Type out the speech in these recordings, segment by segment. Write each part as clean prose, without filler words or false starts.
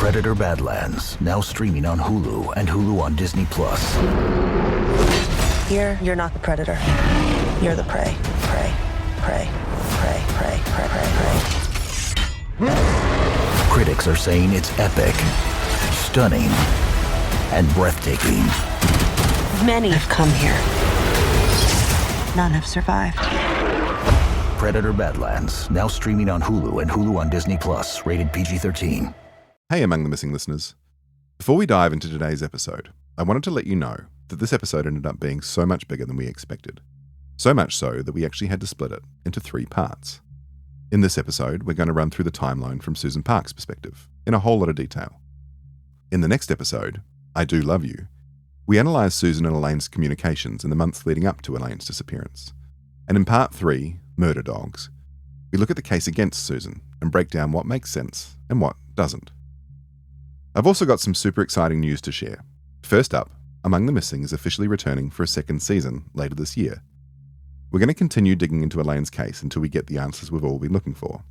Predator Badlands, now streaming on Hulu and Hulu on Disney+. Here, you're not the predator. You're the prey. Prey. Prey. Prey. Prey. Prey. Prey. Prey. Critics are saying it's epic, stunning, and breathtaking. Many have come here. None have survived. Predator Badlands, now streaming on Hulu and Hulu on Disney+, rated PG-13. Hey, Among the Missing listeners. Before we dive into today's episode, I wanted to let you know that this episode ended up being so much bigger than we expected. So much so that we actually had to split it into 3 parts. In this episode, we're going to run through the timeline from Susan Park's perspective, in a whole lot of detail. In the next episode, I Do Love You, we analyse Susan and Elaine's communications in the months leading up to Elaine's disappearance. And in part 3, Murder Dogs, we look at the case against Susan and break down what makes sense and what doesn't. I've also got some super exciting news to share. First up, Among the Missing is officially returning for a second season later this year. We're going to continue digging into Elaine's case until we get the answers we've all been looking for.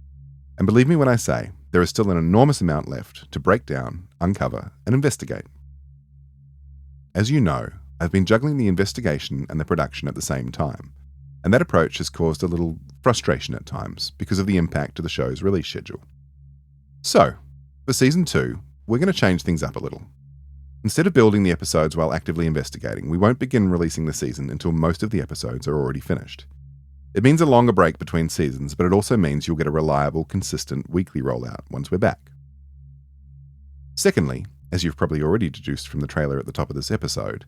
And believe me when I say, there is still an enormous amount left to break down, uncover, and investigate. As you know, I've been juggling the investigation and the production at the same time, and that approach has caused a little frustration at times because of the impact to the show's release schedule. So, for Season 2, we're going to change things up a little. Instead of building the episodes while actively investigating, we won't begin releasing the season until most of the episodes are already finished. It means a longer break between seasons, but it also means you'll get a reliable, consistent weekly rollout once we're back. Secondly, as you've probably already deduced from the trailer at the top of this episode,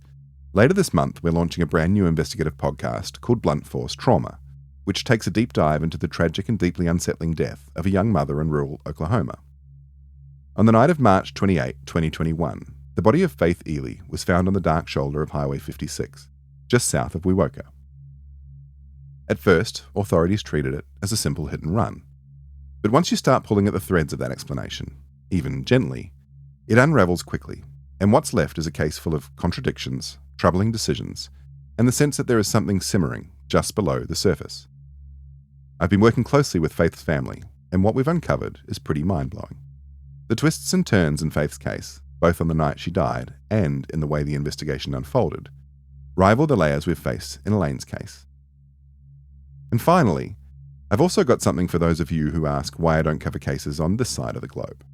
later this month we're launching a brand new investigative podcast called Blunt Force Trauma, which takes a deep dive into the tragic and deeply unsettling death of a young mother in rural Oklahoma. On the night of March 28, 2021, the body of Faith Ely was found on the dark shoulder of Highway 56, just south of Wewoka. At first, authorities treated it as a simple hit and run. But once you start pulling at the threads of that explanation, even gently, it unravels quickly, and what's left is a case full of contradictions, troubling decisions, and the sense that there is something simmering just below the surface. I've been working closely with Faith's family, and what we've uncovered is pretty mind-blowing. The twists and turns in Faith's case, both on the night she died and in the way the investigation unfolded, rival the layers we've faced in Elaine's case. And finally, I've also got something for those of you who ask why I don't cover cases on this side of the globe.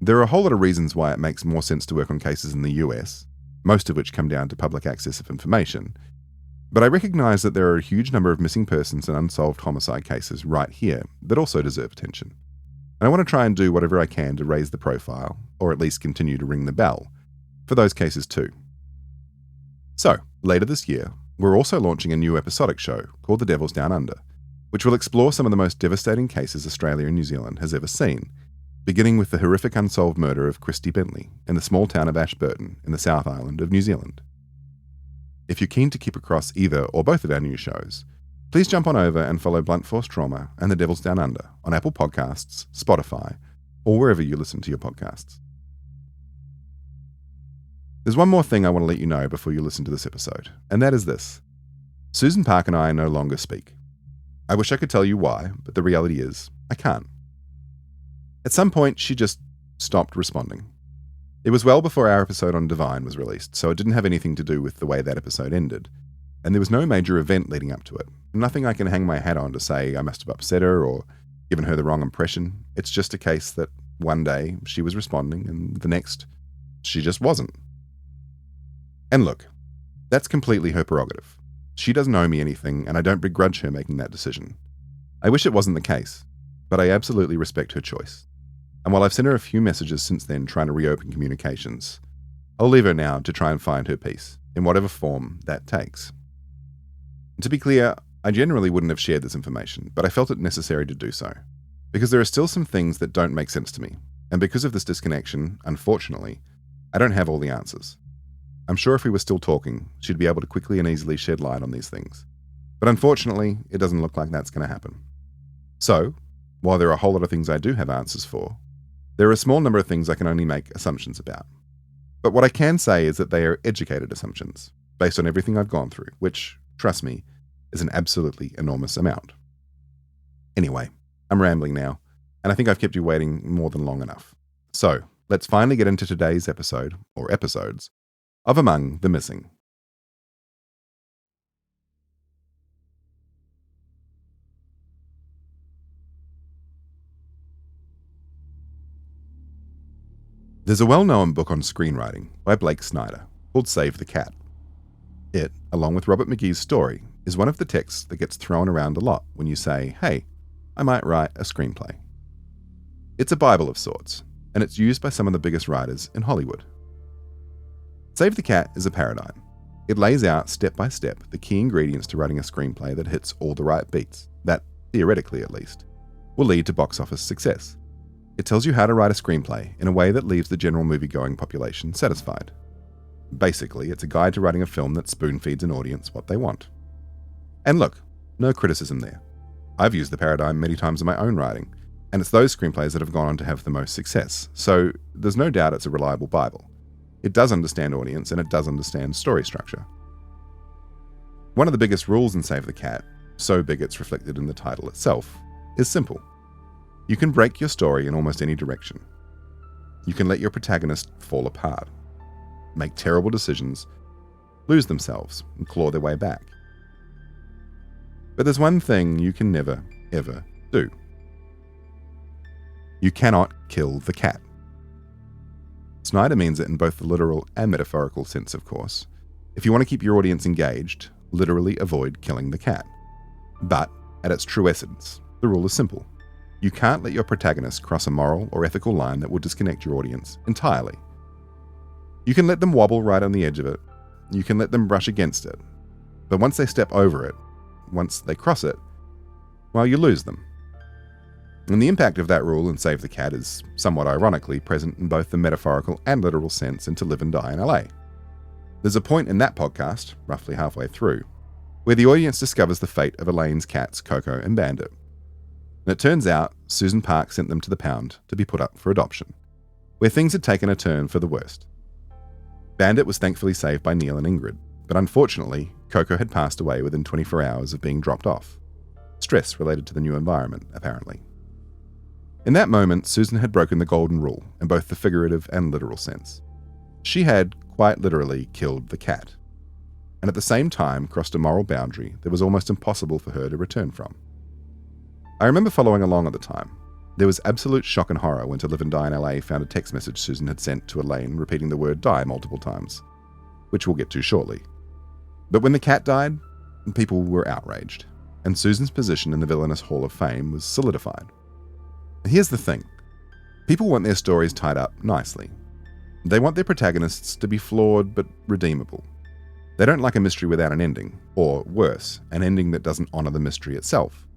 There are a whole lot of reasons why it makes more sense to work on cases in the US, most of which come down to public access of information, but I recognise that there are a huge number of missing persons and unsolved homicide cases right here that also deserve attention. And I want to try and do whatever I can to raise the profile, or at least continue to ring the bell, for those cases too. So, later this year, we're also launching a new episodic show called The Devil's Down Under, which will explore some of the most devastating cases Australia and New Zealand has ever seen, beginning with the horrific unsolved murder of Christy Bentley in the small town of Ashburton in the South Island of New Zealand. If you're keen to keep across either or both of our new shows, please jump on over and follow Blunt Force Trauma and The Devil's Down Under on Apple Podcasts, Spotify, or wherever you listen to your podcasts. There's one more thing I want to let you know before you listen to this episode, and that is this. Susan Park and I no longer speak. I wish I could tell you why, but the reality is, I can't. At some point, she just stopped responding. It was well before our episode on Divine was released, so it didn't have anything to do with the way that episode ended, and there was no major event leading up to it. Nothing I can hang my hat on to say I must have upset her or given her the wrong impression. It's just a case that one day she was responding and the next she just wasn't. And look, that's completely her prerogative. She doesn't owe me anything and I don't begrudge her making that decision. I wish it wasn't the case, but I absolutely respect her choice. And while I've sent her a few messages since then trying to reopen communications, I'll leave her now to try and find her peace, in whatever form that takes. And to be clear, I generally wouldn't have shared this information, but I felt it necessary to do so, because there are still some things that don't make sense to me, and because of this disconnection, unfortunately, I don't have all the answers. I'm sure if we were still talking, she'd be able to quickly and easily shed light on these things, but unfortunately, it doesn't look like that's going to happen. So, while there are a whole lot of things I do have answers for, there are a small number of things I can only make assumptions about. But what I can say is that they are educated assumptions, based on everything I've gone through, which, trust me, is an absolutely enormous amount. Anyway, I'm rambling now, and I think I've kept you waiting more than long enough. So, let's finally get into today's episode, or episodes, of Among the Missing. There's a well-known book on screenwriting by Blake Snyder called Save the Cat. It, along with Robert McGee's story, is one of the texts that gets thrown around a lot when you say, hey, I might write a screenplay. It's a Bible of sorts, and it's used by some of the biggest writers in Hollywood. Save the Cat is a paradigm. It lays out step by step the key ingredients to writing a screenplay that hits all the right beats, that, theoretically at least, will lead to box office success. It tells you how to write a screenplay in a way that leaves the general movie-going population satisfied. Basically, it's a guide to writing a film that spoon-feeds an audience what they want. And look, no criticism there. I've used the paradigm many times in my own writing, and it's those screenplays that have gone on to have the most success, so there's no doubt it's a reliable Bible. It does understand audience, and it does understand story structure. One of the biggest rules in Save the Cat, so big it's reflected in the title itself, is simple. You can break your story in almost any direction. You can let your protagonist fall apart, make terrible decisions, lose themselves, and claw their way back. But there's one thing you can never, ever do. You cannot kill the cat. Snyder means it in both the literal and metaphorical sense, of course. If you want to keep your audience engaged, literally avoid killing the cat. But, at its true essence, the rule is simple. You can't let your protagonist cross a moral or ethical line that will disconnect your audience entirely. You can let them wobble right on the edge of it. You can let them brush against it. But once they step over it, once they cross it, well, you lose them. And the impact of that rule in Save the Cat is, somewhat ironically, present in both the metaphorical and literal sense in To Live and Die in LA. There's a point in that podcast, roughly halfway through, where the audience discovers the fate of Elaine's cats, Coco and Bandit. And it turns out Susan Park sent them to the pound to be put up for adoption, where things had taken a turn for the worst. Bandit was thankfully saved by Neil and Ingrid, but unfortunately, Coco had passed away within 24 hours of being dropped off. Stress related to the new environment, apparently. In that moment, Susan had broken the golden rule in both the figurative and literal sense. She had, quite literally, killed the cat, and at the same time crossed a moral boundary that was almost impossible for her to return from. I remember following along at the time. There was absolute shock and horror when To Live and Die in LA found a text message Susan had sent to Elaine repeating the word die multiple times, which we'll get to shortly. But when the cat died, people were outraged, and Susan's position in the villainous Hall of Fame was solidified. Here's the thing. People want their stories tied up nicely. They want their protagonists to be flawed but redeemable. They don't like a mystery without an ending, or worse, an ending that doesn't honour the mystery itself.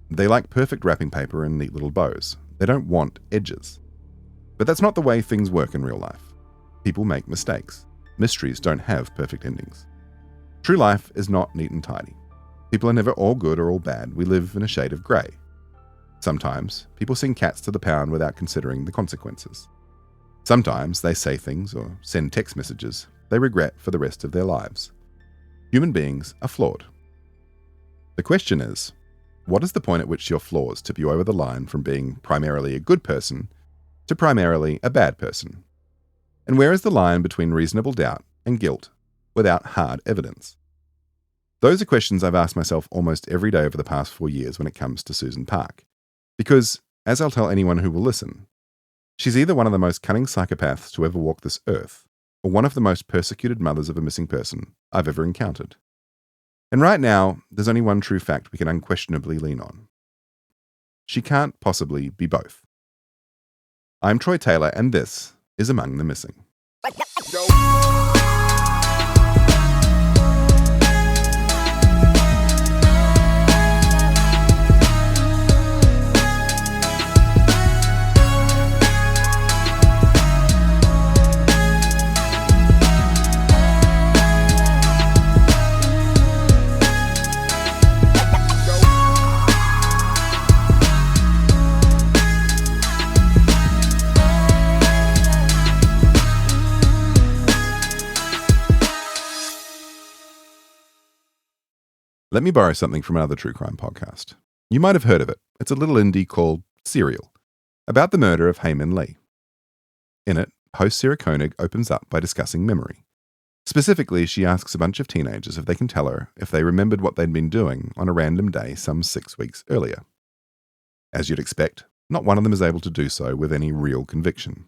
They like perfect wrapping paper and neat little bows. They don't want edges. But that's not the way things work in real life. People make mistakes. Mysteries don't have perfect endings. True life is not neat and tidy. People are never all good or all bad. We live in a shade of grey. Sometimes, people send cats to the pound without considering the consequences. Sometimes they say things or send text messages they regret for the rest of their lives. Human beings are flawed. The question is, what is the point at which your flaws tip you over the line from being primarily a good person to primarily a bad person? And where is the line between reasonable doubt and guilt without hard evidence? Those are questions I've asked myself almost every day over the past 4 years when it comes to Susan Park. Because, as I'll tell anyone who will listen, she's either one of the most cunning psychopaths to ever walk this earth, or one of the most persecuted mothers of a missing person I've ever encountered. And right now, there's only one true fact we can unquestionably lean on. She can't possibly be both. I'm Troy Taylor, and this is Among the Missing. Let me borrow something from another true crime podcast. You might have heard of it. It's a little indie called Serial, about the murder of Hae Min Lee. In it, host Sarah Koenig opens up by discussing memory. Specifically, she asks a bunch of teenagers if they can tell her if they remembered what they'd been doing on a random day some 6 weeks earlier. As you'd expect, not one of them is able to do so with any real conviction.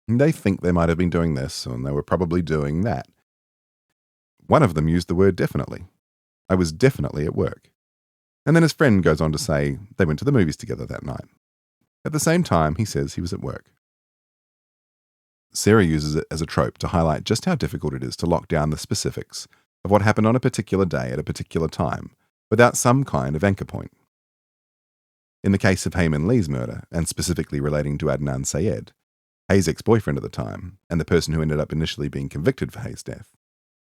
They think they might have been doing this, and they were probably doing that. One of them used the word definitely. I was definitely at work. And then his friend goes on to say they went to the movies together that night. At the same time, he says he was at work. Sarah uses it as a trope to highlight just how difficult it is to lock down the specifics of what happened on a particular day at a particular time without some kind of anchor point. In the case of Hayman Lee's murder, and specifically relating to Adnan Syed, Hayes' ex-boyfriend at the time, and the person who ended up initially being convicted for Hayes' death,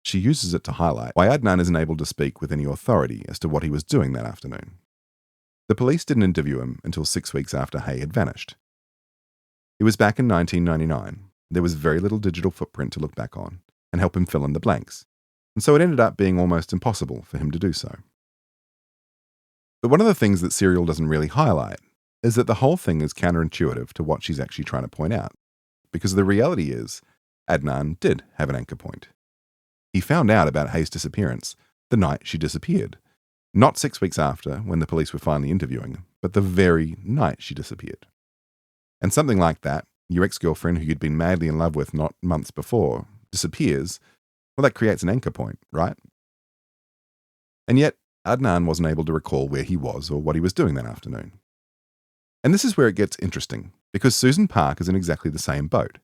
she uses it to highlight why Adnan isn't able to speak with any authority as to what he was doing that afternoon. The police didn't interview him until 6 weeks after Hay had vanished. It was back in 1999. There was very little digital footprint to look back on and help him fill in the blanks, and so it ended up being almost impossible for him to do so. But one of the things that Serial doesn't really highlight is that the whole thing is counterintuitive to what she's actually trying to point out, because the reality is Adnan did have an anchor point. He found out about Hayes' disappearance the night she disappeared, not 6 weeks after when the police were finally interviewing him, but the very night she disappeared. And something like that, your ex-girlfriend who you'd been madly in love with not months before, disappears, well, that creates an anchor point, right? And yet, Adnan wasn't able to recall where he was or what he was doing that afternoon. And this is where it gets interesting, because Susan Park is in exactly the same boat.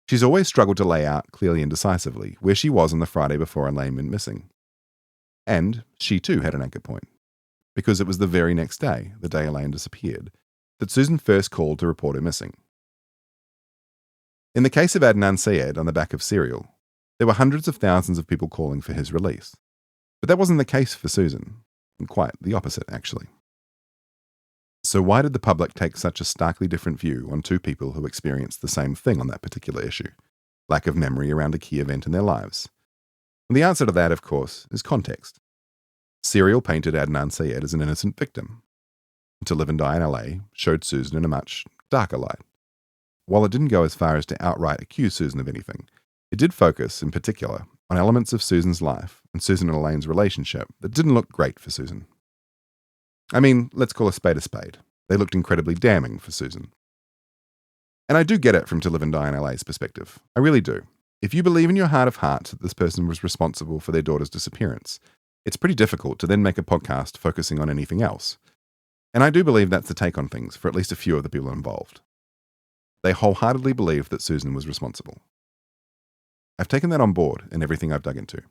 She's always struggled to lay out clearly and decisively where she was on the Friday before Elaine went missing. And she too had an anchor point, because it was the very next day, the day Elaine disappeared, that Susan first called to report her missing. In the case of Adnan Syed on the back of Serial, there were hundreds of thousands of people calling for his release. But that wasn't the case for Susan, and quite the opposite, actually. So why did the public take such a starkly different view on two people who experienced the same thing on that particular issue? Lack of memory around a key event in their lives. And the answer to that, of course, is context. Serial painted Adnan Syed as an innocent victim. To Live and Die in LA showed Susan in a much darker light. While it didn't go as far as to outright accuse Susan of anything, it did focus, in particular, on elements of Susan's life and Susan and Elaine's relationship that didn't look great for Susan. I mean, let's call a spade a spade. They looked incredibly damning for Susan. And I do get it from To Live and Die in LA's perspective. I really do. If you believe in your heart of hearts that this person was responsible for their daughter's disappearance, it's pretty difficult to then make a podcast focusing on anything else. And I do believe that's the take on things for at least a few of the people involved. They wholeheartedly believed that Susan was responsible. I've taken that on board in everything I've dug into.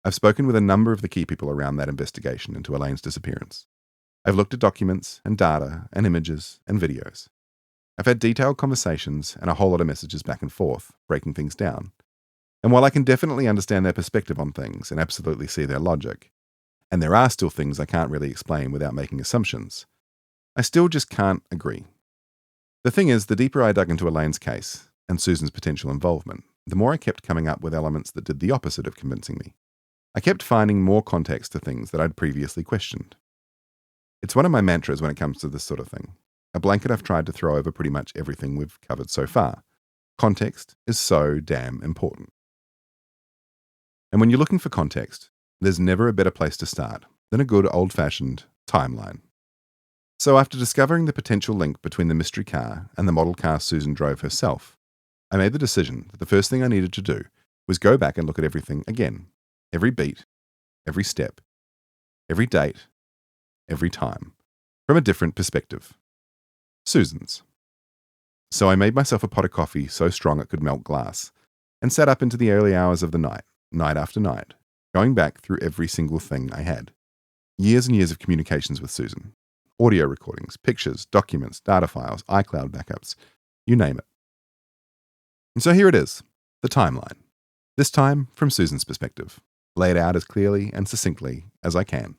I've spoken with a number of the key people around that investigation into Elaine's disappearance. I've looked at documents and data and images and videos. I've had detailed conversations and a whole lot of messages back and forth, breaking things down. And while I can definitely understand their perspective on things and absolutely see their logic, and there are still things I can't really explain without making assumptions, I still just can't agree. The thing is, the deeper I dug into Elaine's case and Susan's potential involvement, the more I kept coming up with elements that did the opposite of convincing me. I kept finding more context to things that I'd previously questioned. It's one of my mantras when it comes to this sort of thing, a blanket I've tried to throw over pretty much everything we've covered so far. Context is so damn important. And when you're looking for context, there's never a better place to start than a good old-fashioned timeline. So after discovering the potential link between the mystery car and the model car Susan drove herself, I made the decision that the first thing I needed to do was go back and look at everything again. Every beat, every step, every date, every time, from a different perspective. Susan's. So I made myself a pot of coffee so strong it could melt glass, and sat up into the early hours of the night, night after night, going back through every single thing I had. Years and years of communications with Susan. Audio recordings, pictures, documents, data files, iCloud backups, you name it. And so here it is, the timeline. This time from Susan's perspective, laid out as clearly and succinctly as I can.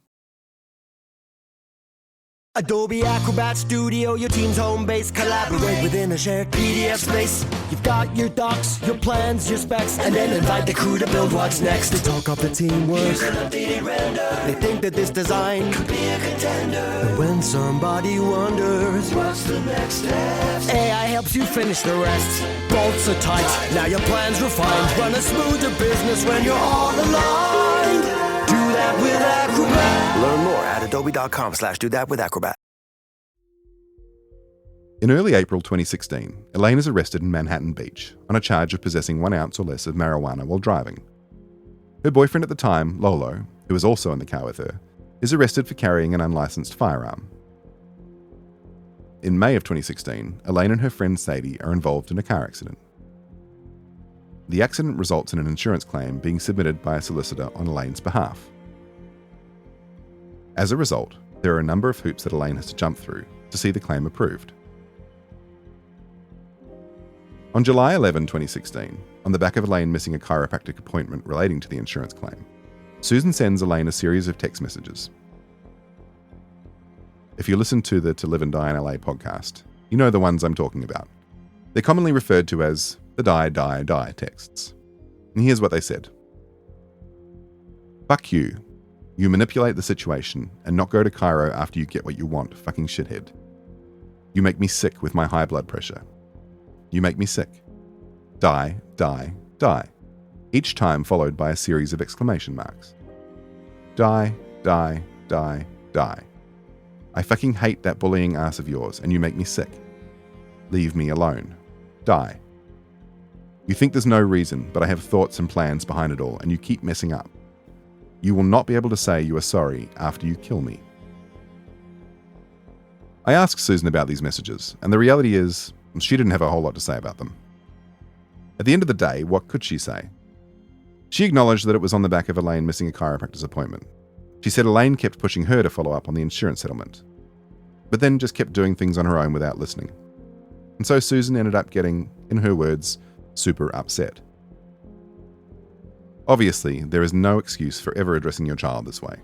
Adobe Acrobat Studio, your team's home base. Collaborate within a shared PDF space. You've got your docs, your plans, your specs, and then invite the crew to build what's next. They talk up the teamwork. Here's an updated render. They think that this design could be a contender. And when somebody wonders what's the next step, AI helps you finish the rest. Bolts are tight, now your plan's refined. Run a smoother business when you're all aligned. Do that with Acrobat. Learn more at adobe.com/do-that-with-Acrobat. In early April 2016, Elaine is arrested in Manhattan Beach on a charge of possessing 1 ounce or less of marijuana while driving. Her boyfriend at the time, Lolo, who was also in the car with her, is arrested for carrying an unlicensed firearm. In May of 2016, Elaine and her friend Sadie are involved in a car accident. The accident results in an insurance claim being submitted by a solicitor on Elaine's behalf. As a result, there are a number of hoops that Elaine has to jump through to see the claim approved. On July 11, 2016, on the back of Elaine missing a chiropractic appointment relating to the insurance claim, Susan sends Elaine a series of text messages. If you listen to the To Live and Die in LA podcast, you know the ones I'm talking about. They're commonly referred to as the die texts. And here's what they said. Fuck you. You manipulate the situation and not go to Cairo after you get what you want, fucking shithead. You make me sick with my high blood pressure. You make me sick. Die. Each time followed by a series of exclamation marks. Die. I fucking hate that bullying ass of yours and you make me sick. Leave me alone. Die. You think there's no reason, but I have thoughts and plans behind it all and you keep messing up. You will not be able to say you are sorry after you kill me. I asked Susan about these messages, and the reality is, she didn't have a whole lot to say about them. At the end of the day, what could she say? She acknowledged that it was on the back of Elaine missing a chiropractor's appointment. She said Elaine kept pushing her to follow up on the insurance settlement, but then just kept doing things on her own without listening. And so Susan ended up getting, in her words, super upset. Obviously, there is no excuse for ever addressing your child this way.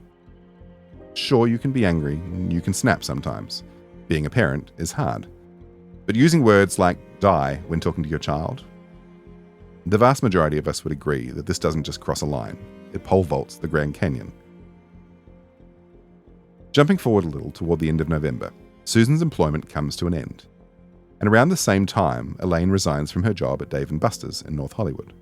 Sure, you can be angry, and you can snap sometimes. Being a parent is hard. But using words like die when talking to your child? The vast majority of us would agree that this doesn't just cross a line, it pole vaults the Grand Canyon. Jumping forward a little toward the end of November, Susan's employment comes to an end. And around the same time, Elaine resigns from her job at Dave & Buster's in North Hollywood.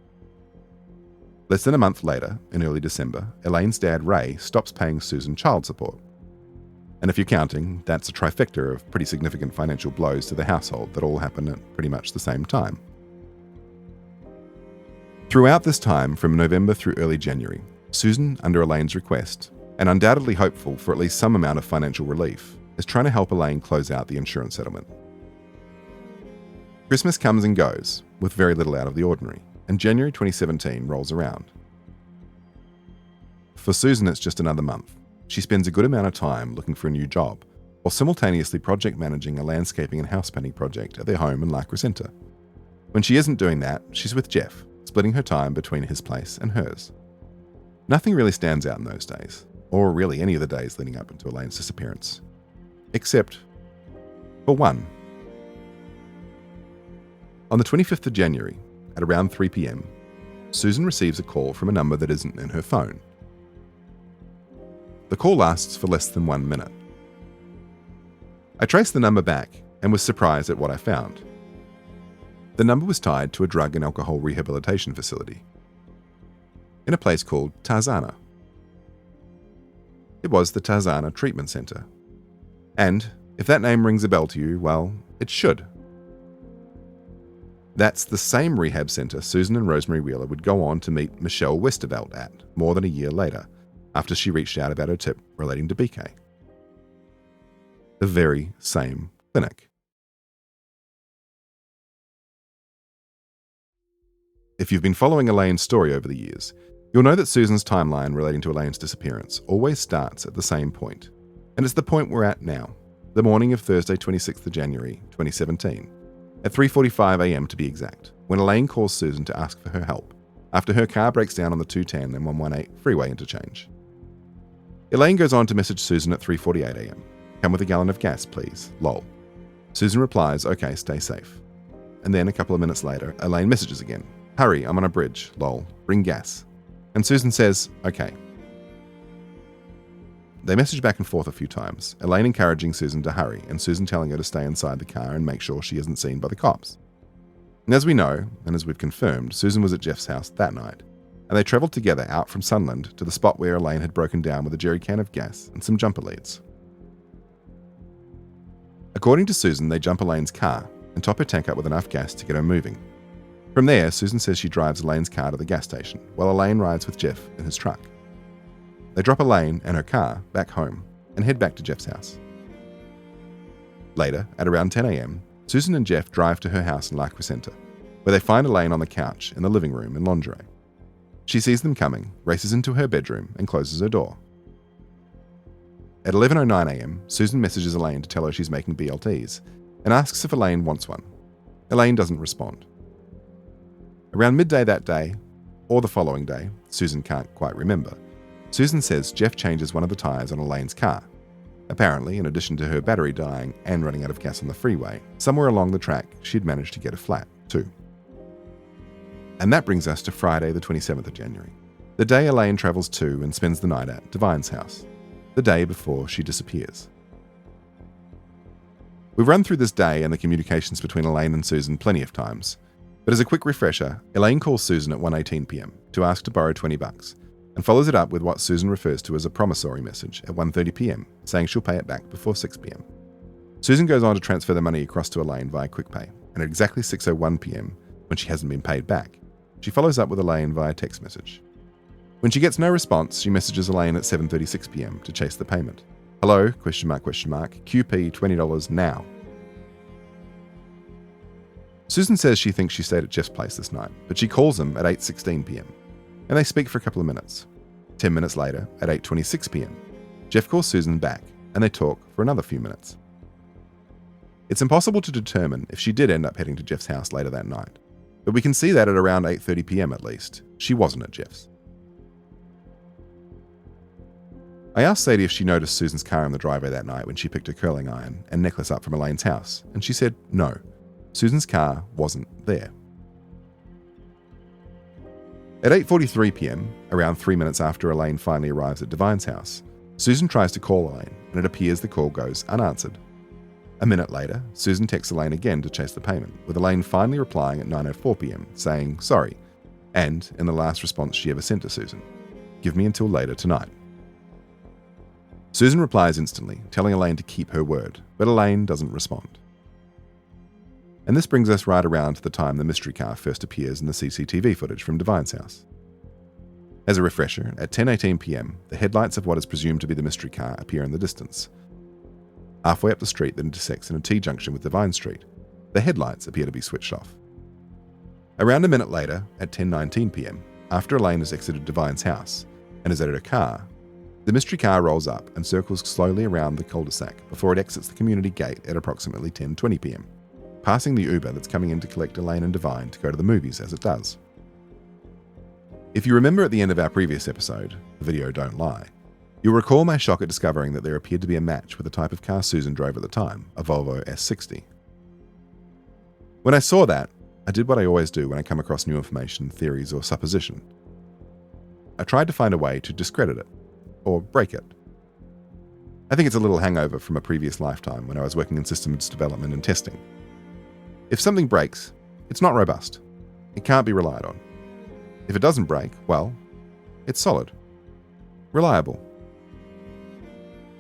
Less than a month later, in early December, Elaine's dad, Ray, stops paying Susan child support. And if you're counting, that's a trifecta of pretty significant financial blows to the household that all happen at pretty much the same time. Throughout this time, from November through early January, Susan, under Elaine's request, and undoubtedly hopeful for at least some amount of financial relief, is trying to help Elaine close out the insurance settlement. Christmas comes and goes, with very little out of the ordinary, and January 2017 rolls around. For Susan, it's just another month. She spends a good amount of time looking for a new job, while simultaneously project managing a landscaping and house painting project at their home in La Crescenta. When she isn't doing that, she's with Jeff, splitting her time between his place and hers. Nothing really stands out in those days, or really any of the days leading up into Elaine's disappearance. Except for one. On the 25th of January, at around 3 p.m, Susan receives a call from a number that isn't in her phone. The call lasts for less than 1 minute. I traced the number back and was surprised at what I found. The number was tied to a drug and alcohol rehabilitation facility in a place called Tarzana. It was the Tarzana Treatment Center. And if that name rings a bell to you, well, it should. That's the same rehab center Susan and Rosemary Wheeler would go on to meet Michelle Westervelt at more than a year later, after she reached out about her tip relating to BK. The very same clinic. If you've been following Elaine's story over the years, you'll know that Susan's timeline relating to Elaine's disappearance always starts at the same point, and it's the point we're at now, the morning of Thursday 26th of January 2017, at 3:45 a.m. to be exact, when Elaine calls Susan to ask for her help, after her car breaks down on the 210 and 118 freeway interchange. Elaine goes on to message Susan at 3:48 a.m. Come with a gallon of gas, please. Lol. Susan replies, okay, stay safe. And then a couple of minutes later, Elaine messages again. Hurry, I'm on a bridge. Lol. Bring gas. And Susan says, okay. They message back and forth a few times, Elaine encouraging Susan to hurry and Susan telling her to stay inside the car and make sure she isn't seen by the cops. And as we know, and as we've confirmed, Susan was at Jeff's house that night, and they travelled together out from Sunland to the spot where Elaine had broken down with a jerry can of gas and some jumper leads. According to Susan, they jump Elaine's car and top her tank up with enough gas to get her moving. From there, Susan says she drives Elaine's car to the gas station, while Elaine rides with Jeff in his truck. They drop Elaine and her car back home and head back to Jeff's house. Later, at around 10 a.m, Susan and Jeff drive to her house in La Crescenta, where they find Elaine on the couch in the living room in lingerie. She sees them coming, races into her bedroom, and closes her door. At 11:09 a.m, Susan messages Elaine to tell her she's making BLTs and asks if Elaine wants one. Elaine doesn't respond. Around midday that day, or the following day, Susan can't quite remember, Susan says Jeff changes one of the tyres on Elaine's car. Apparently, in addition to her battery dying and running out of gas on the freeway, somewhere along the track she'd managed to get a flat, too. And that brings us to Friday the 27th of January, the day Elaine travels to and spends the night at Divine's house, the day before she disappears. We've run through this day and the communications between Elaine and Susan plenty of times, but as a quick refresher, Elaine calls Susan at 1:18 p.m. to ask to borrow $20 and follows it up with what Susan refers to as a promissory message at 1:30 p.m, saying she'll pay it back before 6 p.m. Susan goes on to transfer the money across to Elaine via QuickPay, and at exactly 6:01 p.m, when she hasn't been paid back, she follows up with Elaine via text message. When she gets no response, she messages Elaine at 7:36 p.m. to chase the payment. Hello, ? QP $20 now. Susan says she thinks she stayed at Jeff's place this night, but she calls him at 8:16 p.m, and they speak for a couple of minutes. 10 minutes later, at 8:26 p.m, Jeff calls Susan back, and they talk for another few minutes. It's impossible to determine if she did end up heading to Jeff's house later that night, but we can see that at around 8:30 p.m. at least, she wasn't at Jeff's. I asked Sadie if she noticed Susan's car in the driveway that night when she picked her curling iron and necklace up from Elaine's house, and she said no, Susan's car wasn't there. At 8:43 p.m, around 3 minutes after Elaine finally arrives at Divine's house, Susan tries to call Elaine, and it appears the call goes unanswered. A minute later, Susan texts Elaine again to chase the payment, with Elaine finally replying at 9:04 p.m, saying sorry, and, in the last response she ever sent to Susan, give me until later tonight. Susan replies instantly, telling Elaine to keep her word, but Elaine doesn't respond. And this brings us right around to the time the mystery car first appears in the CCTV footage from Divine's house. As a refresher, at 10:18 p.m, the headlights of what is presumed to be the mystery car appear in the distance. Halfway up the street that intersects in a T-junction with Divine Street, the headlights appear to be switched off. Around a minute later, at 10:19 p.m, after Elaine has exited Divine's house and is at her car, the mystery car rolls up and circles slowly around the cul-de-sac before it exits the community gate at approximately 10:20 p.m, passing the Uber that's coming in to collect Elaine and Divine to go to the movies as it does. If you remember at the end of our previous episode, the video Don't Lie, you'll recall my shock at discovering that there appeared to be a match with the type of car Susan drove at the time, a Volvo S60. When I saw that, I did what I always do when I come across new information, theories, or supposition. I tried to find a way to discredit it, or break it. I think it's a little hangover from a previous lifetime when I was working in systems development and testing. If something breaks, it's not robust. It can't be relied on. If it doesn't break, well, it's solid. Reliable.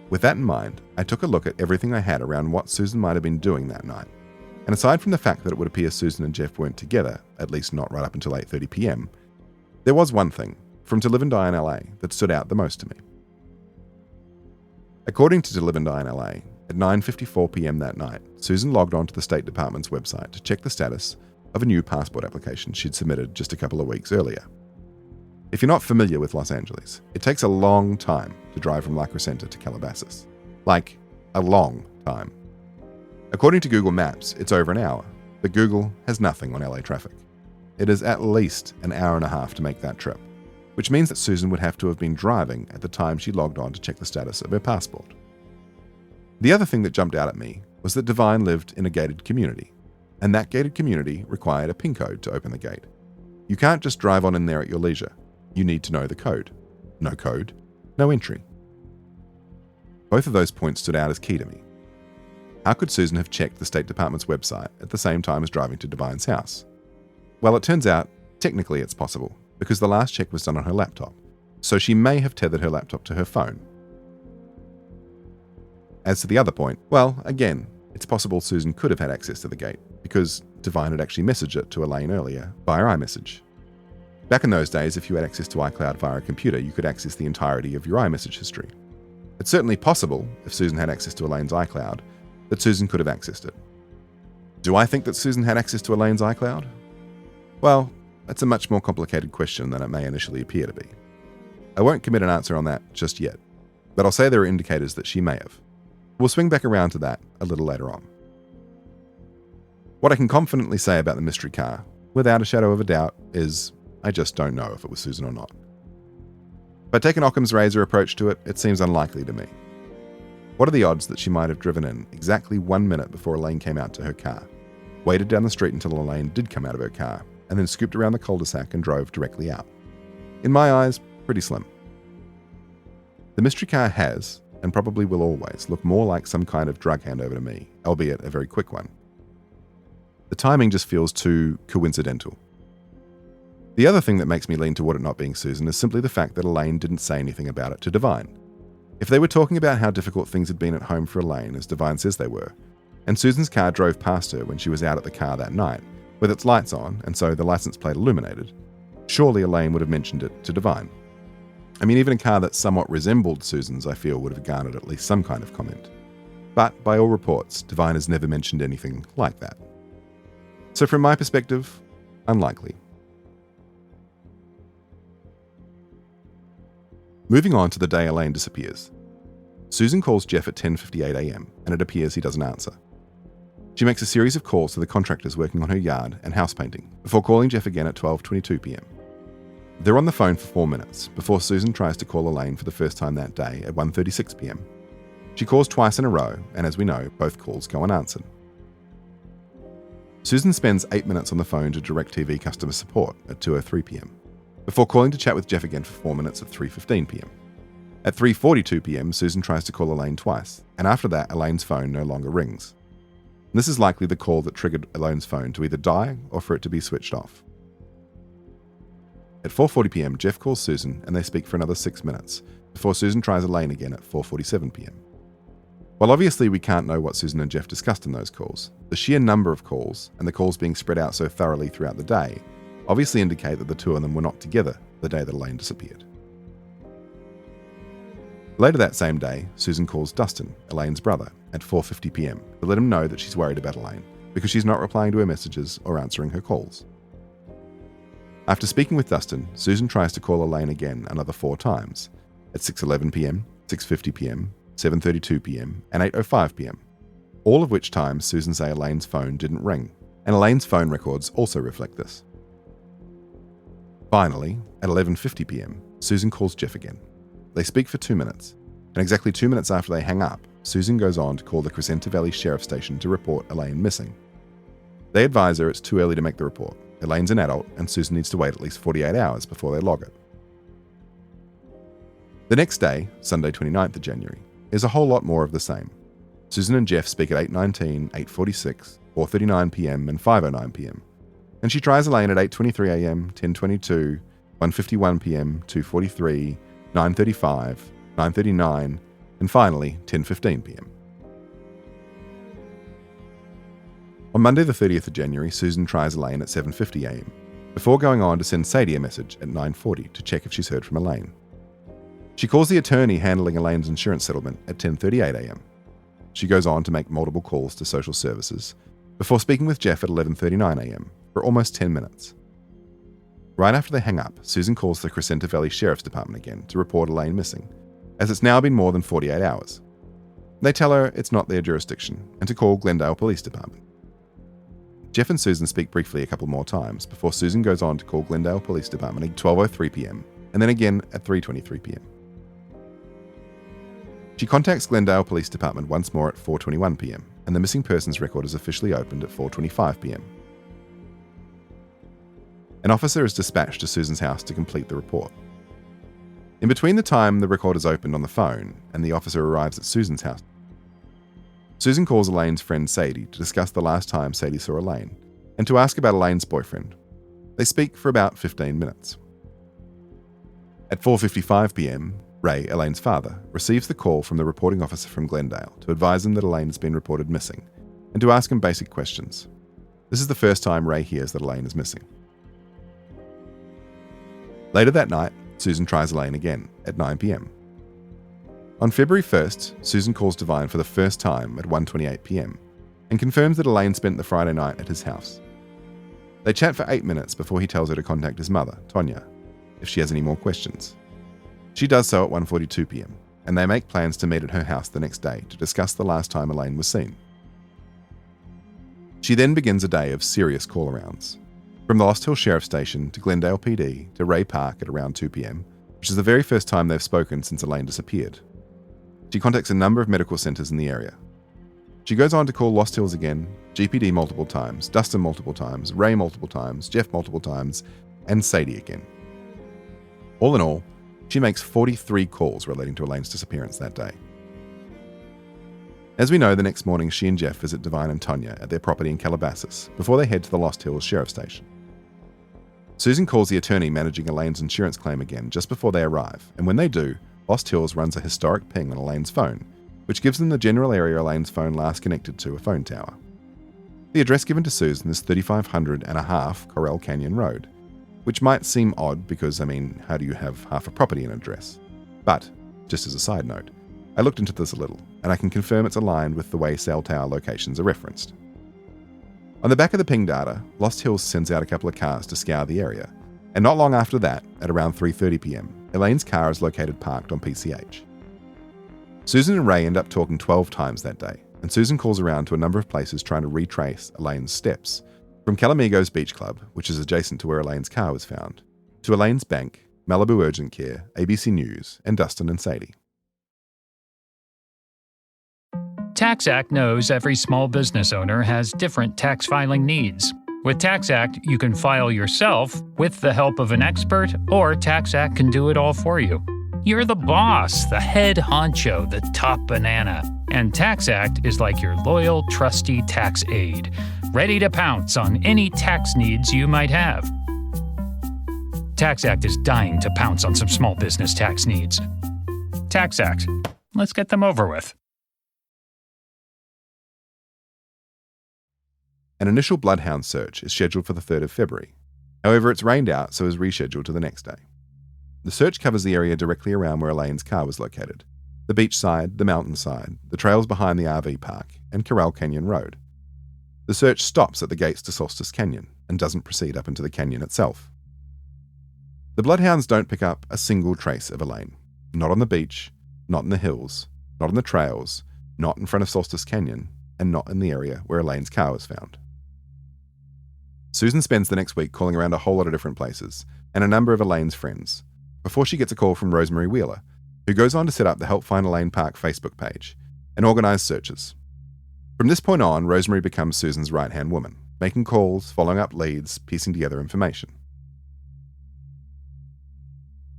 With that in mind, I took a look at everything I had around what Susan might have been doing that night. And aside from the fact that it would appear Susan and Jeff weren't together, at least not right up until 8:30 p.m, there was one thing, from To Live and Die in LA, that stood out the most to me. According to Live and Die in LA, at 9:54 p.m. that night, Susan logged on to the State Department's website to check the status of a new passport application she'd submitted just a couple of weeks earlier. If you're not familiar with Los Angeles, it takes a long time to drive from La Crescenta to Calabasas. Like, a long time. According to Google Maps, it's over an hour, but Google has nothing on LA traffic. It is at least an hour and a half to make that trip, which means that Susan would have to have been driving at the time she logged on to check the status of her passport. The other thing that jumped out at me was that Divine lived in a gated community, and that gated community required a PIN code to open the gate. You can't just drive on in there at your leisure. You need to know the code. No code, no entry. Both of those points stood out as key to me. How could Susan have checked the State Department's website at the same time as driving to Divine's house? Well, it turns out, technically it's possible, because the last check was done on her laptop, so she may have tethered her laptop to her phone. As to the other point, well, again, it's possible Susan could have had access to the gate, because Divine had actually messaged it to Elaine earlier via iMessage. Back in those days, if you had access to iCloud via a computer, you could access the entirety of your iMessage history. It's certainly possible, if Susan had access to Elaine's iCloud, that Susan could have accessed it. Do I think that Susan had access to Elaine's iCloud? Well, that's a much more complicated question than it may initially appear to be. I won't commit an answer on that just yet, but I'll say there are indicators that she may have. We'll swing back around to that a little later on. What I can confidently say about the mystery car, without a shadow of a doubt, is I just don't know if it was Susan or not. If I take an Occam's razor approach to it, it seems unlikely to me. What are the odds that she might have driven in exactly 1 minute before Elaine came out to her car, waited down the street until Elaine did come out of her car, and then scooped around the cul-de-sac and drove directly out? In my eyes, pretty slim. The mystery car has, and probably will always, look more like some kind of drug handover to me, albeit a very quick one. The timing just feels too coincidental. The other thing that makes me lean toward it not being Susan is simply the fact that Elaine didn't say anything about it to Divine. If they were talking about how difficult things had been at home for Elaine, as Divine says they were, and Susan's car drove past her when she was out at the car that night, with its lights on and so the license plate illuminated, surely Elaine would have mentioned it to Divine. I mean, even a car that somewhat resembled Susan's, I feel, would have garnered at least some kind of comment. But by all reports, Divine has never mentioned anything like that. So from my perspective, unlikely. Moving on to the day Elaine disappears. Susan calls Jeff at 10:58 a.m, and it appears he doesn't answer. She makes a series of calls to the contractors working on her yard and house painting, before calling Jeff again at 12:22 p.m. They're on the phone for 4 minutes, before Susan tries to call Elaine for the first time that day at 1:36 p.m. She calls twice in a row, and as we know, both calls go unanswered. Susan spends 8 minutes on the phone to DirecTV customer support at 2:03 p.m, before calling to chat with Jeff again for 4 minutes at 3:15 p.m. At 3:42 p.m, Susan tries to call Elaine twice, and after that, Elaine's phone no longer rings. This is likely the call that triggered Elaine's phone to either die or for it to be switched off. At 4:40 p.m, Jeff calls Susan and they speak for another 6 minutes, before Susan tries Elaine again at 4:47 p.m. While obviously we can't know what Susan and Jeff discussed in those calls, the sheer number of calls, and the calls being spread out so thoroughly throughout the day, obviously indicate that the two of them were not together the day that Elaine disappeared. Later that same day, Susan calls Dustin, Elaine's brother, at 4:50 p.m. to let him know that she's worried about Elaine, because she's not replying to her messages or answering her calls. After speaking with Dustin, Susan tries to call Elaine again another 4 times, at 6:11 p.m, 6:50 p.m, 7:32 p.m, and 8:05 p.m, all of which times Susan say Elaine's phone didn't ring, and Elaine's phone records also reflect this. Finally, at 11:50 p.m, Susan calls Jeff again. They speak for 2 minutes, and exactly 2 minutes after they hang up, Susan goes on to call the Crescenta Valley Sheriff Station to report Elaine missing. They advise her it's too early to make the report. Elaine's an adult, and Susan needs to wait at least 48 hours before they log it. The next day, Sunday 29th of January, is a whole lot more of the same. Susan and Jeff speak at 8:19, 8:46, 4:39 p.m, and 5:09 p.m, and she tries Elaine at 8:23 a.m, 10:22, 1:51 p.m, 2:43, 9:35, 9:39, and finally 10:15 p.m. On Monday the 30th of January, Susan tries Elaine at 7:50 a.m, before going on to send Sadie a message at 9:40 to check if she's heard from Elaine. She calls the attorney handling Elaine's insurance settlement at 10:38 a.m. She goes on to make multiple calls to social services, before speaking with Jeff at 11:39 a.m. for almost 10 minutes. Right after they hang up, Susan calls the Crescenta Valley Sheriff's Department again to report Elaine missing, as it's now been more than 48 hours. They tell her it's not their jurisdiction, and to call Glendale Police Department. Jeff and Susan speak briefly a couple more times, before Susan goes on to call Glendale Police Department at 12:03 p.m, and then again at 3:23 p.m. She contacts Glendale Police Department once more at 4:21 p.m, and the missing persons record is officially opened at 4:25 p.m. An officer is dispatched to Susan's house to complete the report. In between the time the record is opened on the phone and the officer arrives at Susan's house, Susan calls Elaine's friend Sadie to discuss the last time Sadie saw Elaine and to ask about Elaine's boyfriend. They speak for about 15 minutes. At 4:55 p.m, Ray, Elaine's father, receives the call from the reporting officer from Glendale to advise him that Elaine has been reported missing and to ask him basic questions. This is the first time Ray hears that Elaine is missing. Later that night, Susan tries Elaine again at 9 p.m. On February 1st, Susan calls Devine for the first time at 1:28 p.m. and confirms that Elaine spent the Friday night at his house. They chat for 8 minutes before he tells her to contact his mother, Tonya, if she has any more questions. She does so at 1:42 p.m, and they make plans to meet at her house the next day to discuss the last time Elaine was seen. She then begins a day of serious call-arounds. From the Lost Hill Sheriff Station to Glendale PD to Ray Park at around 2 p.m, which is the very first time they've spoken since Elaine disappeared. She contacts a number of medical centres in the area. She goes on to call Lost Hills again, GPD multiple times, Dustin multiple times, Ray multiple times, Jeff multiple times, and Sadie again. All in all, she makes 43 calls relating to Elaine's disappearance that day. As we know, the next morning she and Jeff visit Devine and Tonya at their property in Calabasas before they head to the Lost Hills Sheriff Station. Susan calls the attorney managing Elaine's insurance claim again just before they arrive, and when they do, Lost Hills runs a historic ping on Elaine's phone, which gives them the general area Elaine's phone last connected to a phone tower. The address given to Susan is 3500 and a half Coral Canyon Road, which might seem odd because, how do you have half a property in an address? But, just as a side note, I looked into this a little, and I can confirm it's aligned with the way cell tower locations are referenced. On the back of the ping data, Lost Hills sends out a couple of cars to scour the area, and not long after that, at around 3:30 p.m, Elaine's car is located parked on PCH. Susan and Ray end up talking 12 times that day, and Susan calls around to a number of places trying to retrace Elaine's steps, from Calamigos Beach Club, which is adjacent to where Elaine's car was found, to Elaine's Bank, Malibu Urgent Care, ABC News, and Dustin and Sadie. TaxAct knows every small business owner has different tax filing needs. With TaxAct, you can file yourself with the help of an expert, or TaxAct can do it all for you. You're the boss, the head honcho, the top banana. And TaxAct is like your loyal, trusty tax aide, ready to pounce on any tax needs you might have. TaxAct is dying to pounce on some small business tax needs. TaxAct, let's get them over with. An initial bloodhound search is scheduled for the 3rd of February. However, it's rained out, so is rescheduled to the next day. The search covers the area directly around where Elaine's car was located, the beach side, the mountainside, the trails behind the RV park, and Coral Canyon Road. The search stops at the gates to Solstice Canyon and doesn't proceed up into the canyon itself. The bloodhounds don't pick up a single trace of Elaine. Not on the beach, not in the hills, not on the trails, not in front of Solstice Canyon, and not in the area where Elaine's car was found. Susan spends the next week calling around a whole lot of different places and a number of Elaine's friends, before she gets a call from Rosemary Wheeler, who goes on to set up the Help Find Elaine Park Facebook page and organise searches. From this point on, Rosemary becomes Susan's right-hand woman, making calls, following up leads, piecing together information.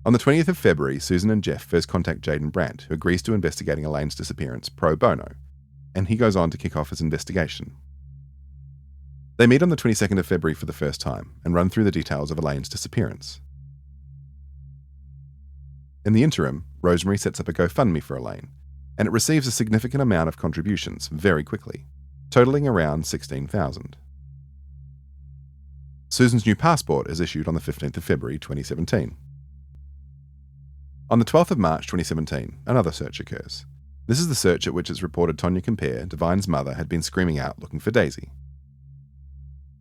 On the 20th of February, Susan and Jeff first contact Jaden Brandt, who agrees to investigating Elaine's disappearance pro bono, and he goes on to kick off his investigation. They meet on the 22nd of February for the first time and run through the details of Elaine's disappearance. In the interim, Rosemary sets up a GoFundMe for Elaine, and it receives a significant amount of contributions very quickly, totaling around $16,000. Susan's new passport is issued on the 15th of February 2017. On the 12th of March 2017, another search occurs. This is the search at which it's reported Tonya Compare, Devine's mother, had been screaming out looking for Daisy.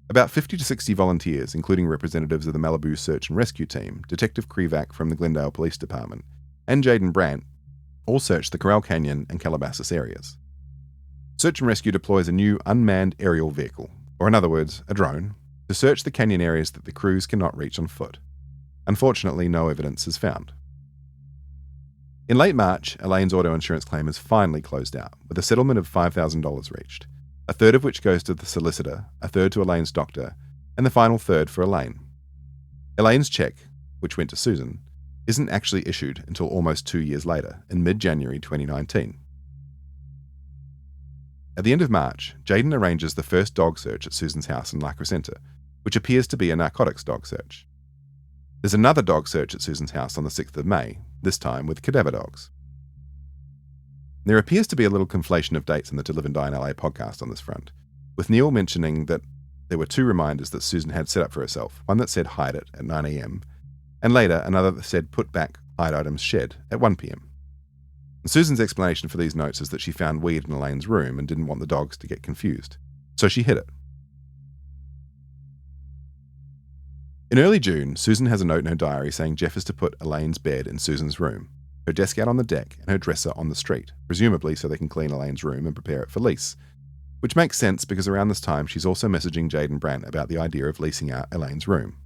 About 50 to 60 volunteers, including representatives of the Malibu Search and Rescue Team, Detective Krivak from the Glendale Police Department, and Jaden Brandt, all search the Coral Canyon and Calabasas areas. Search and Rescue deploys a new unmanned aerial vehicle, or in other words, a drone, to search the canyon areas that the crews cannot reach on foot. Unfortunately, no evidence is found. In late March, Elaine's auto insurance claim is finally closed out, with a settlement of $5,000 reached, a third of which goes to the solicitor, a third to Elaine's doctor, and the final third for Elaine. Elaine's check, which went to Susan, isn't actually issued until almost 2 years later, in mid-January 2019. At the end of March, Jaden arranges the first dog search at Susan's house in La Crescenta, which appears to be a narcotics dog search. There's another dog search at Susan's house on the 6th of May, this time with cadaver dogs. There appears to be a little conflation of dates in the To Live and Die in LA podcast on this front, with Neil mentioning that there were 2 reminders that Susan had set up for herself, one that said hide it at 9 a.m, and later another that said put back hide items shed at 1 p.m. And Susan's explanation for these notes is that she found weed in Elaine's room and didn't want the dogs to get confused, so she hid it. In early June, Susan has a note in her diary saying Jeff is to put Elaine's bed in Susan's room, her desk out on the deck, and her dresser on the street, presumably so they can clean Elaine's room and prepare it for lease. Which makes sense because around this time she's also messaging Jaden Brandt about the idea of leasing out Elaine's room.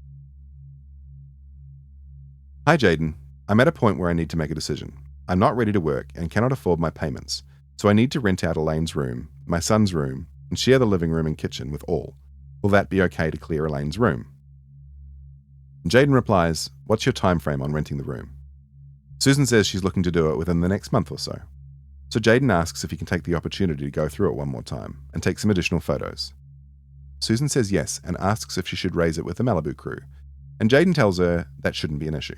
Hi Jaden, I'm at a point where I need to make a decision. I'm not ready to work and cannot afford my payments, so I need to rent out Elaine's room, my son's room, and share the living room and kitchen with all. Will that be okay to clear Elaine's room? Jaden replies, what's your time frame on renting the room? Susan says she's looking to do it within the next month or so. So Jaden asks if he can take the opportunity to go through it one more time and take some additional photos. Susan says yes and asks if she should raise it with the Malibu crew, and Jaden tells her that shouldn't be an issue.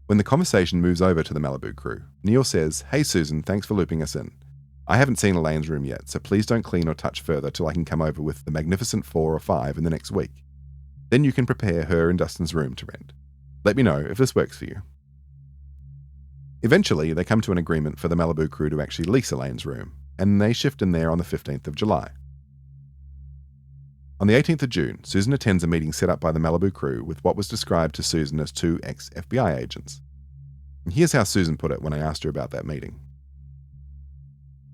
When the conversation moves over to the Malibu crew, Neil says, hey Susan, thanks for looping us in. I haven't seen Elaine's room yet, so please don't clean or touch further till I can come over with the magnificent 4 or 5 in the next week. Then you can prepare her and Dustin's room to rent. Let me know if this works for you. Eventually, they come to an agreement for the Malibu crew to actually lease Elaine's room, and they shift in there on the 15th of July. On the 18th of June, Susan attends a meeting set up by the Malibu crew with what was described to Susan as 2 ex-FBI agents. And here's how Susan put it when I asked her about that meeting.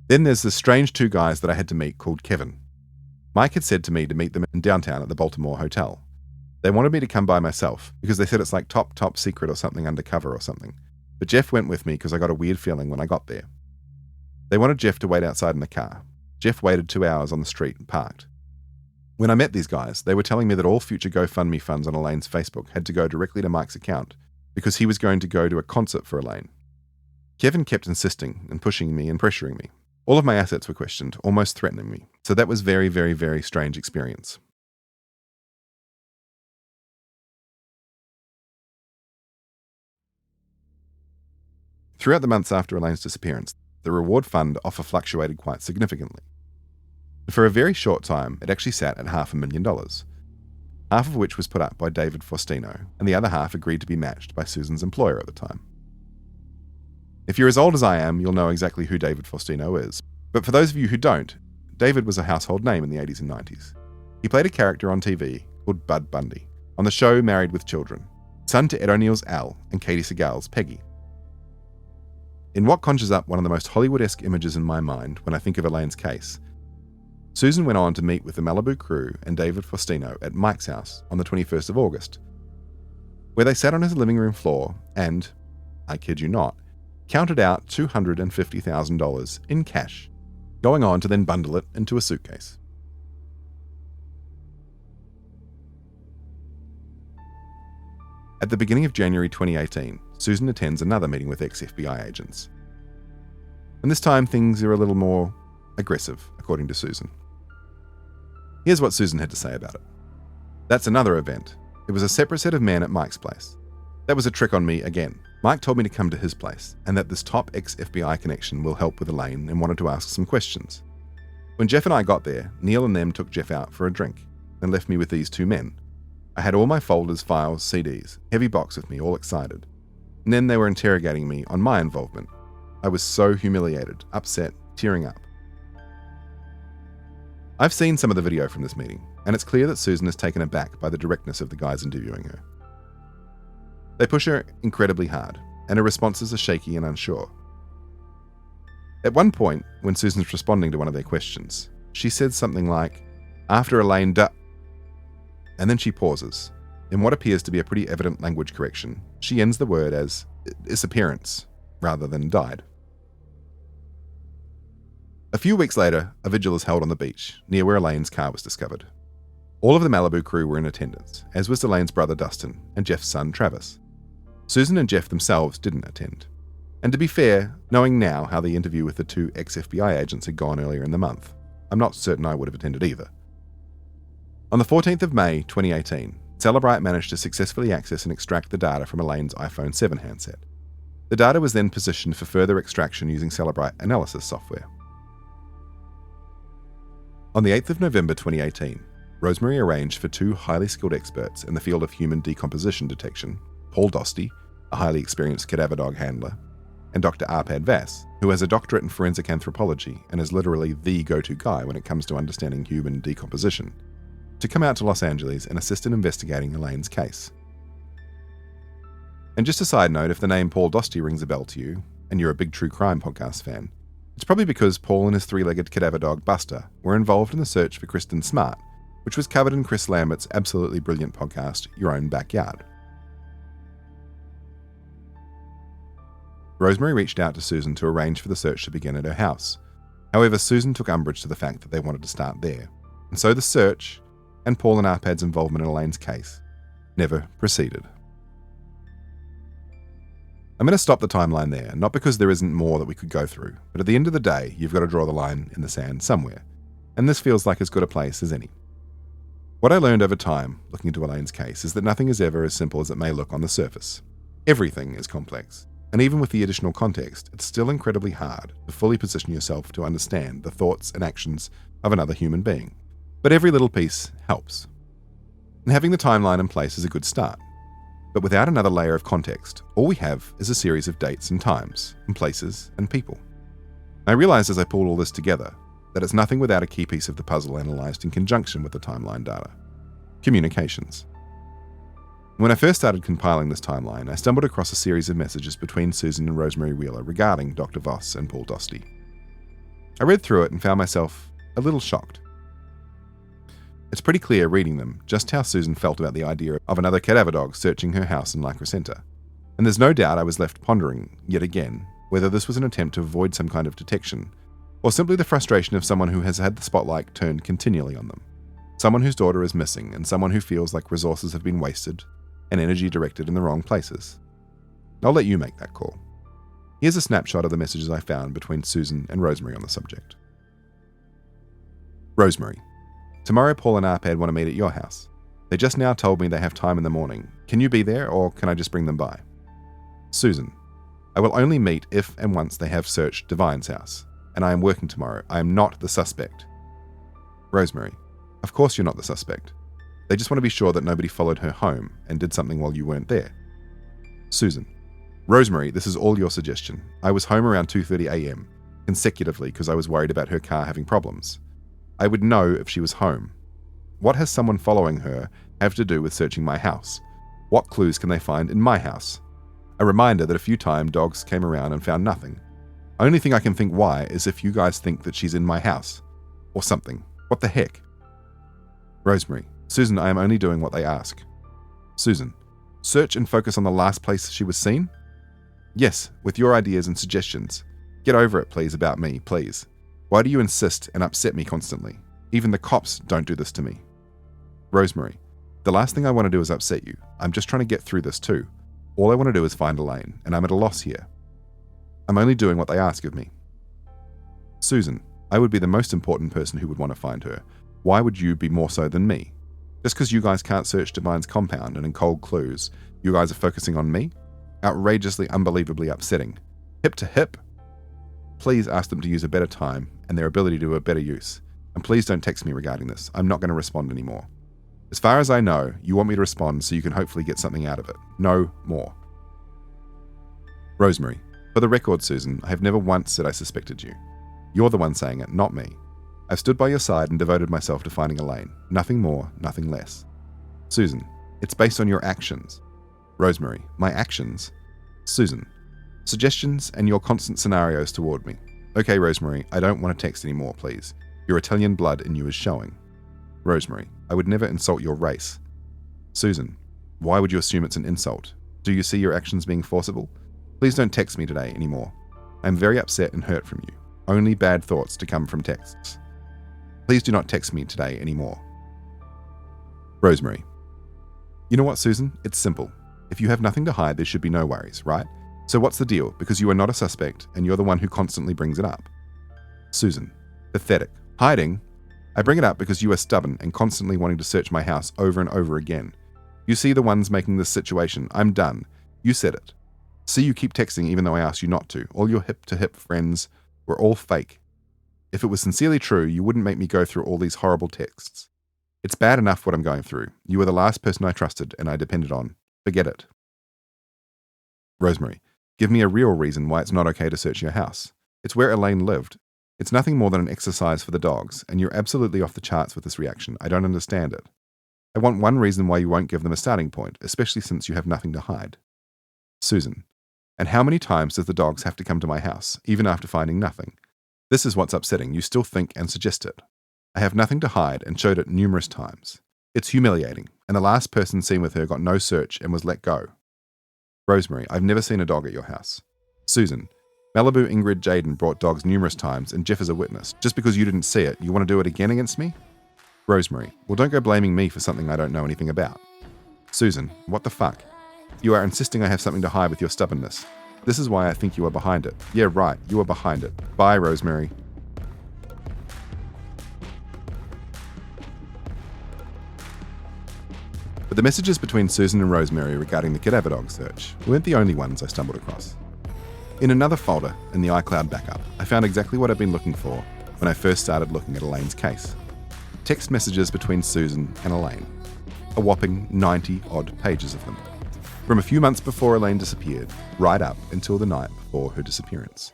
Then there's this strange 2 guys that I had to meet called Kevin. Mike had said to me to meet them in downtown at the Baltimore Hotel. They wanted me to come by myself because they said it's like top secret or something undercover or something. But Jeff went with me because I got a weird feeling when I got there. They wanted Jeff to wait outside in the car. Jeff waited 2 hours on the street and parked. When I met these guys, they were telling me that all future GoFundMe funds on Elaine's Facebook had to go directly to Mike's account because he was going to go to a concert for Elaine. Kevin kept insisting and pushing me and pressuring me. All of my assets were questioned, almost threatening me. So that was very, very, very strange experience. Throughout the months after Elaine's disappearance, the reward fund offer fluctuated quite significantly. For a very short time, it actually sat at $500,000, half of which was put up by David Faustino, and the other half agreed to be matched by Susan's employer at the time. If you're as old as I am, you'll know exactly who David Faustino is. But for those of you who don't, David was a household name in the 80s and 90s. He played a character on TV called Bud Bundy, on the show Married with Children, son to Ed O'Neill's Al and Katie Seagal's Peggy. In what conjures up one of the most Hollywood-esque images in my mind when I think of Elaine's case, Susan went on to meet with the Malibu crew and David Faustino at Mike's house on the 21st of August, where they sat on his living room floor and, I kid you not, counted out $250,000 in cash, going on to then bundle it into a suitcase. At the beginning of January 2018, Susan attends another meeting with ex-FBI agents. And this time things are a little more aggressive, according to Susan. Here's what Susan had to say about it. That's another event. It was a separate set of men at Mike's place. That was a trick on me again. Mike told me to come to his place, and that this top ex-FBI connection will help with Elaine and wanted to ask some questions. When Jeff and I got there, Neil and them took Jeff out for a drink, and left me with these 2 men. I had all my folders, files, CDs, heavy box with me, all excited. And then they were interrogating me on my involvement. I was so humiliated, upset, tearing up. I've seen some of the video from this meeting, and it's clear that Susan is taken aback by the directness of the guys interviewing her. They push her incredibly hard, and her responses are shaky and unsure. At one point, when Susan's responding to one of their questions, she says something like, after Elaine and then she pauses. In what appears to be a pretty evident language correction, she ends the word as disappearance, rather than died. A few weeks later, a vigil is held on the beach, near where Elaine's car was discovered. All of the Malibu crew were in attendance, as was Elaine's brother Dustin and Jeff's son Travis. Susan and Jeff themselves didn't attend. And to be fair, knowing now how the interview with the two ex-FBI agents had gone earlier in the month, I'm not certain I would have attended either. On the 14th of May 2018, Cellebrite managed to successfully access and extract the data from Elaine's iPhone 7 handset. The data was then positioned for further extraction using Cellebrite analysis software. On the 8th of November 2018, Rosemary arranged for two highly skilled experts in the field of human decomposition detection, Paul Dostie, a highly experienced cadaver dog handler, and Dr. Arpad Vass, who has a doctorate in forensic anthropology and is literally the go-to guy when it comes to understanding human decomposition, to come out to Los Angeles and assist in investigating Elaine's case. And just a side note, if the name Paul Dostie rings a bell to you, and you're a big true crime podcast fan, it's probably because Paul and his three-legged cadaver dog Buster were involved in the search for Kristen Smart, which was covered in Chris Lambert's absolutely brilliant podcast, Your Own Backyard. Rosemary reached out to Susan to arrange for the search to begin at her house. However, Susan took umbrage to the fact that they wanted to start there, and so the search, and Paul and Arpad's involvement in Elaine's case, never proceeded. I'm going to stop the timeline there, not because there isn't more that we could go through, but at the end of the day, you've got to draw the line in the sand somewhere, and this feels like as good a place as any. What I learned over time, looking into Elaine's case, is that nothing is ever as simple as it may look on the surface. Everything is complex, and even with the additional context, it's still incredibly hard to fully position yourself to understand the thoughts and actions of another human being. But every little piece helps. And having the timeline in place is a good start. But without another layer of context, all we have is a series of dates and times, and places and people. I realized as I pulled all this together that it's nothing without a key piece of the puzzle analysed in conjunction with the timeline data: communications. When I first started compiling this timeline, I stumbled across a series of messages between Susan and Rosemary Wheeler regarding Dr. Voss and Paul Dostie. I read through it and found myself a little shocked. It's pretty clear reading them just how Susan felt about the idea of another cadaver dog searching her house in Lycra Center, and there's no doubt I was left pondering, yet again, whether this was an attempt to avoid some kind of detection, or simply the frustration of someone who has had the spotlight turned continually on them, someone whose daughter is missing, and someone who feels like resources have been wasted and energy directed in the wrong places. I'll let you make that call. Here's a snapshot of the messages I found between Susan and Rosemary on the subject. Rosemary: tomorrow Paul and Arpad want to meet at your house. They just now told me they have time in the morning. Can you be there, or can I just bring them by? Susan: I will only meet if and once they have searched Divine's house, and I am working tomorrow. I am not the suspect. Rosemary: of course you're not the suspect. They just want to be sure that nobody followed her home and did something while you weren't there. Susan: Rosemary, this is all your suggestion. I was home around 2:30 a.m, consecutively because I was worried about her car having problems. I would know if she was home. What has someone following her have to do with searching my house? What clues can they find in my house? A reminder that a few times dogs came around and found nothing. Only thing I can think why is if you guys think that she's in my house. Or something. What the heck? Rosemary: Susan, I am only doing what they ask. Susan: search and focus on the last place she was seen? Yes, with your ideas and suggestions. Get over it, please, about me, please. Why do you insist and upset me constantly? Even the cops don't do this to me. Rosemary: the last thing I want to do is upset you. I'm just trying to get through this too. All I want to do is find Elaine, and I'm at a loss here. I'm only doing what they ask of me. Susan: I would be the most important person who would want to find her. Why would you be more so than me? Just because you guys can't search Divine's compound and in cold clues, you guys are focusing on me? Outrageously, unbelievably upsetting. Hip to hip? Please ask them to use a better time and their ability to do a better use. And please don't text me regarding this. I'm not going to respond anymore. As far as I know, you want me to respond so you can hopefully get something out of it. No more. Rosemary: for the record, Susan, I have never once said I suspected you. You're the one saying it, not me. I've stood by your side and devoted myself to finding Elaine. Nothing more, nothing less. Susan: it's based on your actions. Rosemary: my actions? Susan: suggestions and your constant scenarios toward me. Okay, Rosemary, I don't want to text anymore, please. Your Italian blood in you is showing. Rosemary: I would never insult your race. Susan: why would you assume it's an insult? Do you see your actions being forcible? Please don't text me today anymore. I'm very upset and hurt from you. Only bad thoughts to come from texts. Please do not text me today anymore. Rosemary. You know what, Susan? It's simple. If you have nothing to hide, there should be no worries, right? So what's the deal? Because you are not a suspect and you're the one who constantly brings it up. Susan. Pathetic. Hiding? I bring it up because you are stubborn and constantly wanting to search my house over and over again. You see the ones making this situation. I'm done. You said it. See, you keep texting even though I asked you not to. All your hip-to-hip friends were all fake. If it was sincerely true, you wouldn't make me go through all these horrible texts. It's bad enough what I'm going through. You were the last person I trusted and I depended on. Forget it. Rosemary. Give me a real reason why it's not okay to search your house. It's where Elaine lived. It's nothing more than an exercise for the dogs, and you're absolutely off the charts with this reaction. I don't understand it. I want one reason why you won't give them a starting point, especially since you have nothing to hide. Susan. And how many times does the dogs have to come to my house, even after finding nothing? This is what's upsetting. You still think and suggest it. I have nothing to hide and showed it numerous times. It's humiliating, and the last person seen with her got no search and was let go. Rosemary. I've never seen a dog at your house. Susan. Malibu, Ingrid, Jaden brought dogs numerous times, and Jeff is a witness. Just because you didn't see it, you want to do it again against me? Rosemary. Well, don't go blaming me for something I don't know anything about. Susan. What the fuck? You are insisting I have something to hide with your stubbornness. This is why I think you are behind it. Yeah, right, you are behind it. Bye, Rosemary. But the messages between Susan and Rosemary regarding the cadaver dog search weren't the only ones I stumbled across. In another folder in the iCloud backup, I found exactly what I'd been looking for when I first started looking at Elaine's case. Text messages between Susan and Elaine. A whopping 90-odd pages of them. From a few months before Elaine disappeared, right up until the night before her disappearance.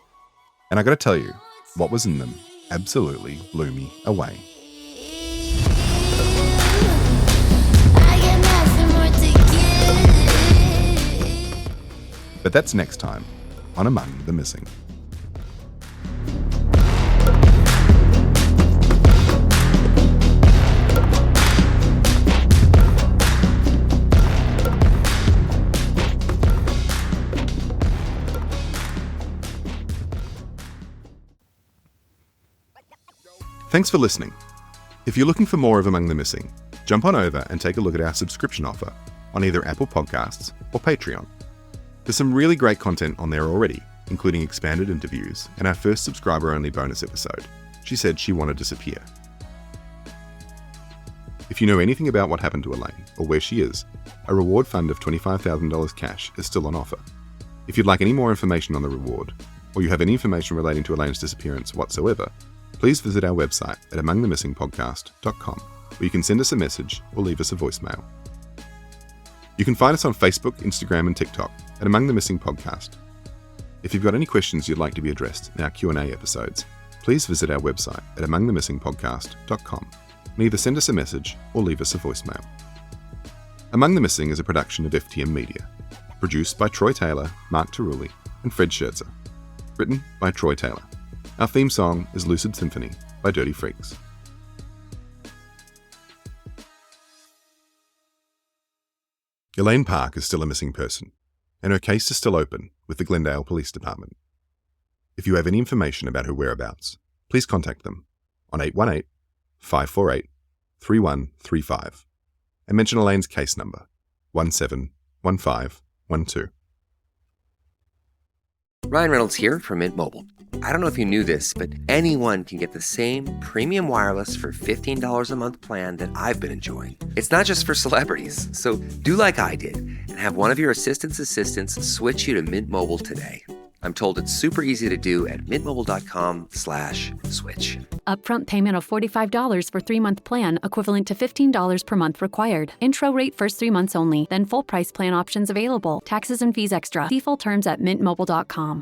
And I gotta tell you, what was in them absolutely blew me away. But that's next time on Among the Missing. Thanks for listening. If you're looking for more of Among the Missing, jump on over and take a look at our subscription offer on either Apple Podcasts or Patreon. There's some really great content on there already, including expanded interviews and our first subscriber-only bonus episode. She said she wanted to disappear. If you know anything about what happened to Elaine or where she is, a reward fund of $25,000 cash is still on offer. If you'd like any more information on the reward, or you have any information relating to Elaine's disappearance whatsoever, please visit our website at amongthemissingpodcast.com, where you can send us a message or leave us a voicemail. You can find us on Facebook, Instagram, and TikTok at Among the Missing Podcast. If you've got any questions you'd like to be addressed in our Q&A episodes, please visit our website at amongthemissingpodcast.com and either send us a message or leave us a voicemail. Among the Missing is a production of FTM Media, produced by Troy Taylor, Mark Taruli, and Fred Scherzer. Written by Troy Taylor. Our theme song is Lucid Symphony by Dirty Freaks. Elaine Park is still a missing person, and her case is still open with the Glendale Police Department. If you have any information about her whereabouts, please contact them on 818-548-3135 and mention Elaine's case number, 171512. Ryan Reynolds here from Mint Mobile. I don't know if you knew this, but anyone can get the same premium wireless for $15 a month plan that I've been enjoying. It's not just for celebrities, so do like I did and have one of your assistants switch you to Mint Mobile today. I'm told it's super easy to do at mintmobile.com/switch. Upfront payment of $45 for 3-month plan, equivalent to $15 per month required. Intro rate first 3 months only, then full price plan options available. Taxes and fees extra. See full terms at mintmobile.com.